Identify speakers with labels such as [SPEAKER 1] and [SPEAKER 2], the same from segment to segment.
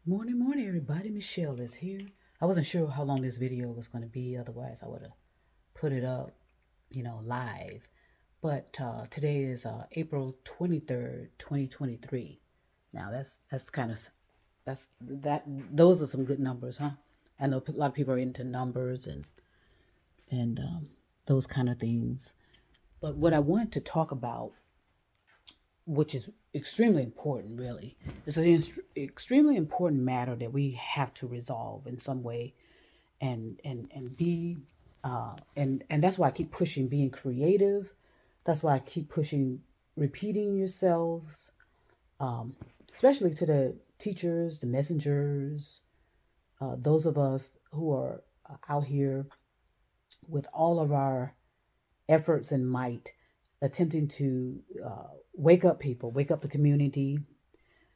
[SPEAKER 1] Morning, morning, everybody. Michelle is here. I wasn't sure how long this video was going to be, otherwise, I would have put it up, live. But today is April 23rd, 2023. Now, that's kind of that's that those are some good numbers, huh? I know a lot of people are into numbers and those kind of things. But what I want to talk about, which is extremely important, really. It's an extremely important matter that we have to resolve in some way, and be, and that's why I keep pushing being creative. That's why I keep pushing repeating yourselves, um, especially to the teachers, the messengers, those of us who are out here with all of our efforts and might, attempting to wake up people, wake up the community,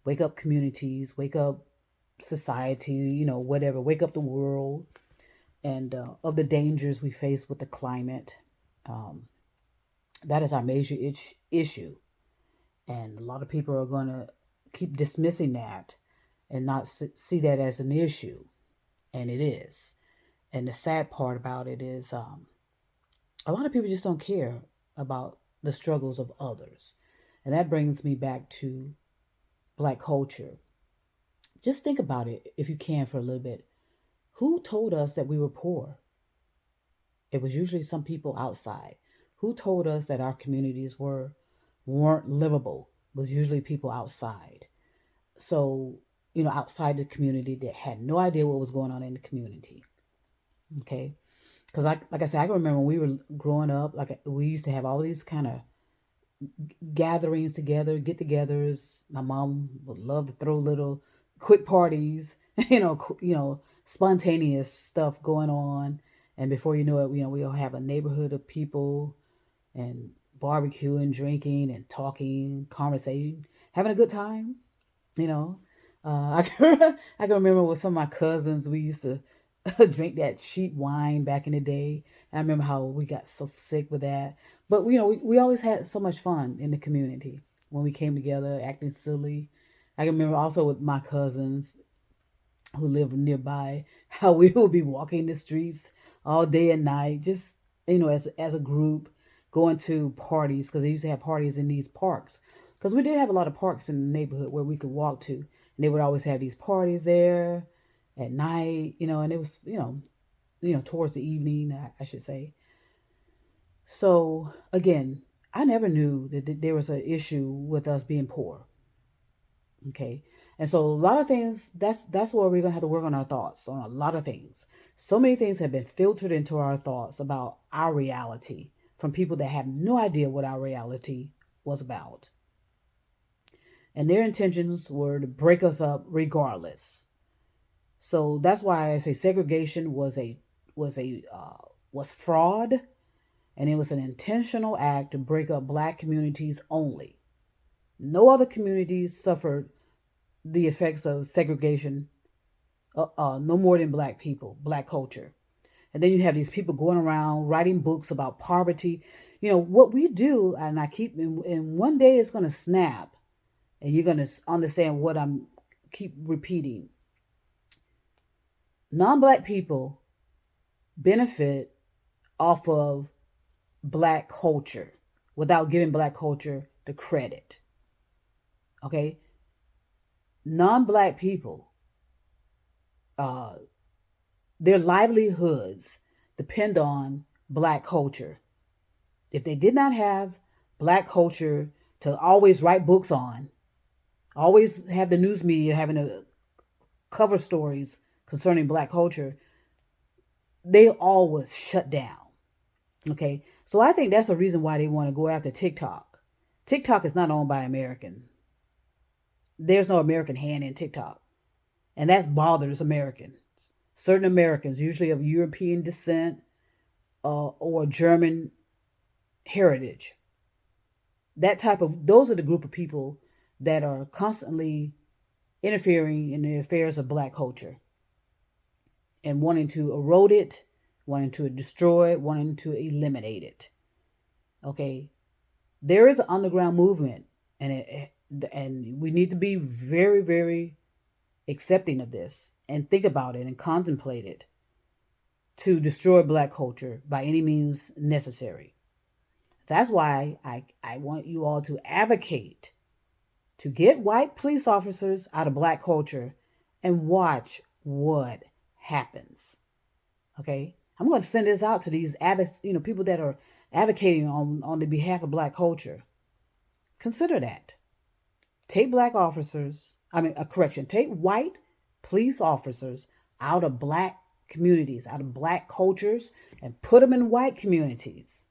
[SPEAKER 1] wake up communities, wake up society, whatever, wake up the world, and of the dangers we face with the climate. Um, that is our major issue. And a lot of people are going to keep dismissing that and not see that as an issue. And it is. And the sad part about it is a lot of people just don't care about the struggles of others. And that brings me back to Black culture. Just think about it, if you can, for a little bit. Who told us that we were poor? It was usually some people outside. Who told us that our communities weren't livable? It was usually people outside. So, outside the community that had no idea what was going on in the community. Okay. Because like I said, I can remember when we were growing up, like we used to have all these kind of gatherings together, get-togethers. My mom would love to throw little quick parties, spontaneous stuff going on. And before you know it, we'll have a neighborhood of people and barbecuing, drinking, and talking, conversating, having a good time. You know, I can remember with some of my cousins, we used to drink that sheet wine back in the day. I remember how we got so sick with that. But we always had so much fun in the community when we came together, acting silly. I can remember also with my cousins who lived nearby, how we would be walking the streets all day and night, just as a group, going to parties because they used to have parties in these parks. Because we did have a lot of parks in the neighborhood where we could walk to, and they would always have these parties there at night, and it was towards the evening, I should say. So again, I never knew that there was an issue with us being poor. Okay. And so a lot of things, that's where we're gonna have to work on our thoughts on a lot of things. So many things have been filtered into our thoughts about our reality from people that have no idea what our reality was about. And their intentions were to break us up regardless. So that's why I say segregation was fraud, and it was an intentional act to break up black communities only. No other communities suffered the effects of segregation, no more than black people, black culture. And then you have these people going around writing books about poverty. What we do, and and one day it's going to snap, and you're going to understand what I'm keep repeating. Non-black people benefit off of black culture without giving black culture the credit. Okay, non-black people, uh, their livelihoods depend on black culture. If they did not have black culture to always write books on, always have the news media having a cover stories concerning black culture, they always shut down. Okay, so I think that's a reason why they want to go after TikTok. TikTok is not owned by Americans. There's no American hand in TikTok, and that's bothers Americans. Certain Americans, usually of European descent or German heritage, those are the group of people that are constantly interfering in the affairs of black culture and wanting to erode it, wanting to destroy it, wanting to eliminate it. Okay, there is an underground movement, and we need to be very, very accepting of this and think about it and contemplate it to destroy black culture by any means necessary. That's why I want you all to advocate to get white police officers out of black culture and watch what happens. Okay? I'm going to send this out to these people that are advocating on the behalf of black culture. Consider that. Take black officers, take white police officers out of black communities, out of black cultures, and put them in white communities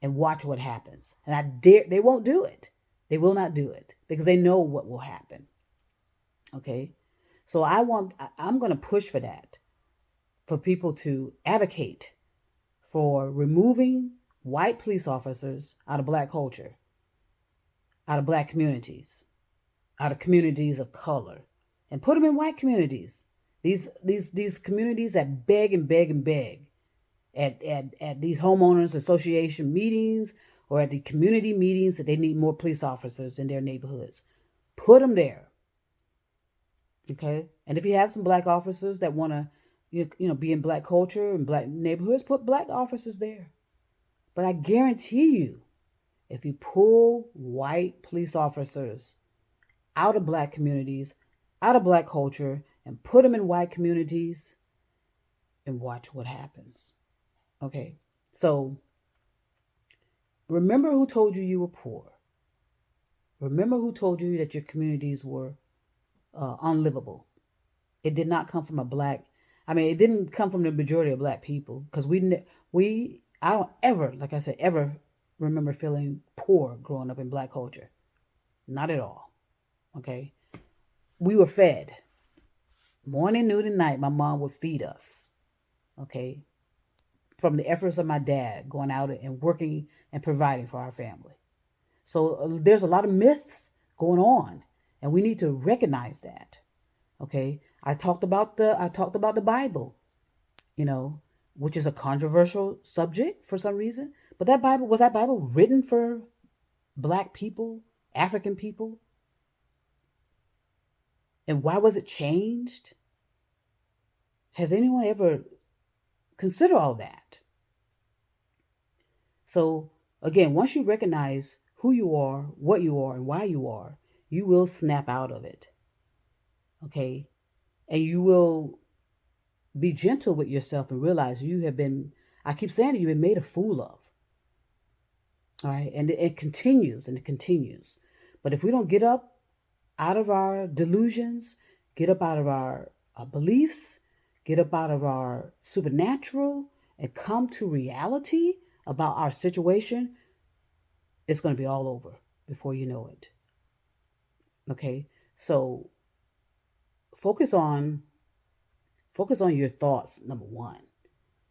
[SPEAKER 1] and watch what happens. And they won't do it. They will not do it because they know what will happen. Okay? So I'm going to push for that, for people to advocate for removing white police officers out of black culture, out of black communities, out of communities of color, and put them in white communities. These communities that beg and beg and beg at these homeowners association meetings or at the community meetings that they need more police officers in their neighborhoods. Put them there. Okay? And if you have some black officers that want to be in black culture and black neighborhoods, put black officers there. But I guarantee you, if you pull white police officers out of black communities, out of black culture, and put them in white communities, and watch what happens. Okay? So, remember who told you were poor. Remember who told you that your communities were unlivable. It did not come from it didn't come from the majority of black people, because I don't ever, like I said, ever remember feeling poor growing up in black culture. Not at all. Okay? We were fed. Morning, noon, and night, my mom would feed us. Okay? From the efforts of my dad going out and working and providing for our family. So there's a lot of myths going on, and we need to recognize that. Okay? I talked about the Bible, which is a controversial subject for some reason. But was that Bible written for black people, African people? And why was it changed? Has anyone ever considered all that? So again, once you recognize who you are, what you are, and why you are, you will snap out of it. Okay? And you will be gentle with yourself and realize I keep saying it, you've been made a fool of. All right? And it continues and it continues. But if we don't get up out of our delusions, get up out of our beliefs, get up out of our supernatural, and come to reality about our situation, it's going to be all over before you know it. Okay? So focus on your thoughts, number one.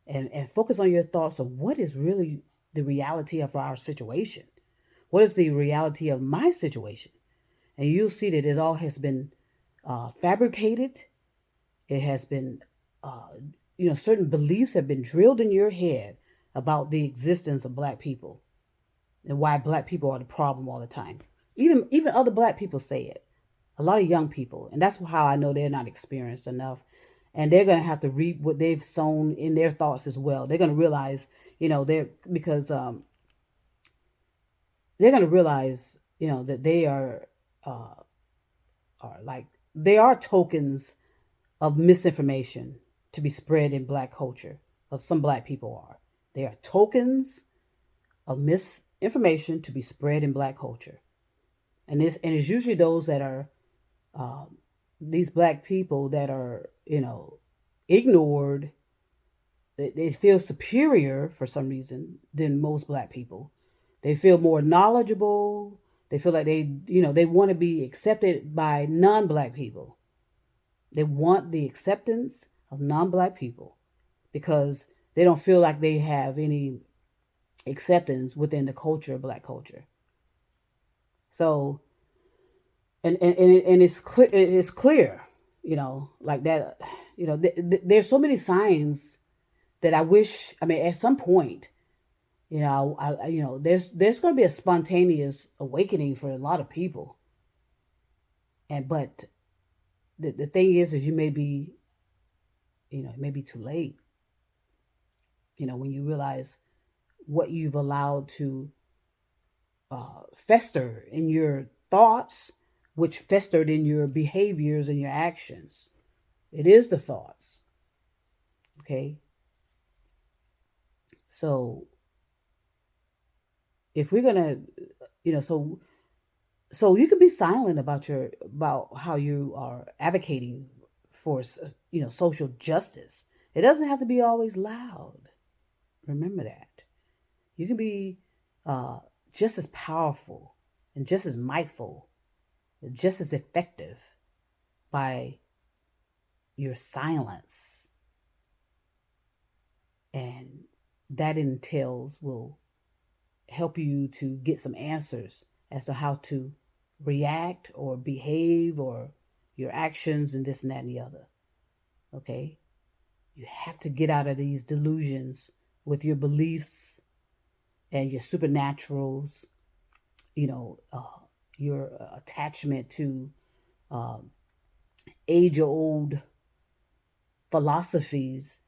[SPEAKER 1] And focus on your thoughts of what is really the reality of our situation. What is the reality of my situation? And you'll see that it all has been fabricated. It has been, certain beliefs have been drilled in your head about the existence of black people and why black people are the problem all the time. Even other black people say it. A lot of young people. And that's how I know they're not experienced enough. And they're going to have to reap what they've sown in their thoughts as well. They're going to realize, they're going to realize, that they are they are tokens of misinformation to be spread in black culture. Or some black people are. They are tokens of misinformation to be spread in black culture. And it's usually those that are these black people that are, ignored. They feel superior for some reason than most black people. They feel more knowledgeable. They feel like they want to be accepted by non-black people. They want the acceptance of non-black people because they don't feel like they have any acceptance within the culture of black culture. So, and it's clear. It's clear, like that. There's so many signs that I wish. At some point, there's going to be a spontaneous awakening for a lot of people. But the thing is you may be, it may be too late, when you realize what you've allowed to fester in your thoughts, which festered in your behaviors and your actions. It is the thoughts. Okay. So if we're gonna, so you can be silent about how you are advocating for social justice. It doesn't have to be always loud. Remember that. You can be uh, just as powerful and just as mindful, just as effective by your silence. And that entails will help you to get some answers as to how to react or behave or your actions and this and that and the other. Okay? You have to get out of these delusions with your beliefs and your supernaturals, you know, uh, your attachment to um, age old philosophies,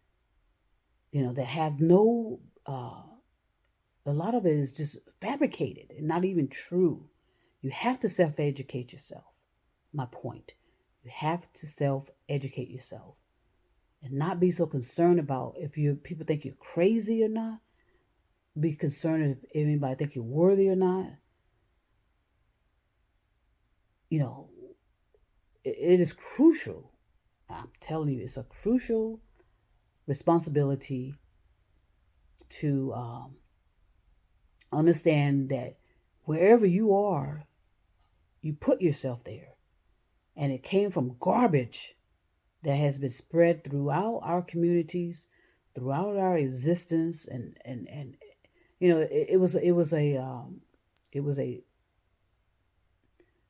[SPEAKER 1] that have no, a lot of it is just fabricated and not even true. You have to self educate yourself. My point. You have to self educate yourself and not be so concerned about if people think you're crazy or not. Be concerned if anybody think you're worthy or not. You know, it is crucial. I'm telling you, it's a crucial responsibility to understand that wherever you are, you put yourself there. And it came from garbage that has been spread throughout our communities, throughout our existence, and it was a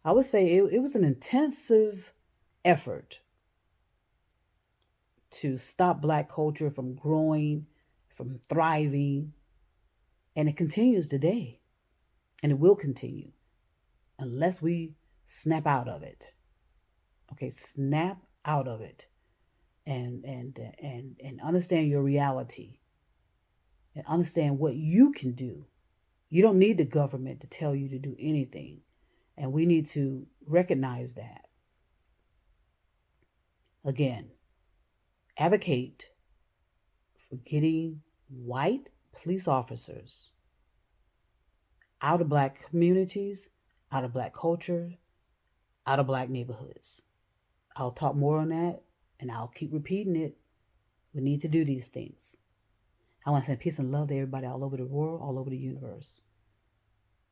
[SPEAKER 1] I would say it was an intensive effort to stop Black culture from growing, from thriving, and it continues today, and it will continue unless we snap out of it. Okay, snap out of it and understand your reality and understand what you can do. You don't need the government to tell you to do anything. And we need to recognize that. Again, advocate for getting white police officers out of Black communities, out of Black culture, out of Black neighborhoods. I'll talk more on that and I'll keep repeating it. We need to do these things. I want to send peace and love to everybody all over the world, all over the universe.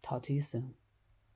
[SPEAKER 1] Talk to you soon.